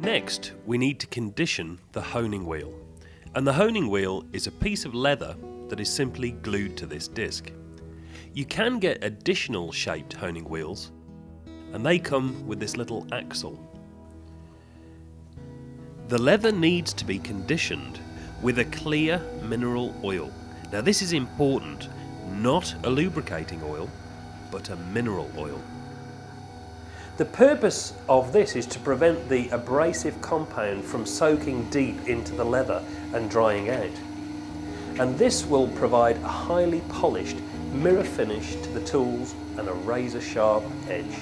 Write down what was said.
Next, we need to condition the honing wheel. And the honing wheel is a piece of leather that is simply glued to this disc. You can get additional shaped honing wheels, and they come with this little axle. The leather needs to be conditioned with a clear mineral oil. Now this is important, not a lubricating oil, but a mineral oil. The purpose of this is to prevent the abrasive compound from soaking deep into the leather and drying out. And this will provide a highly polished mirror finish to the tools and a razor sharp edge.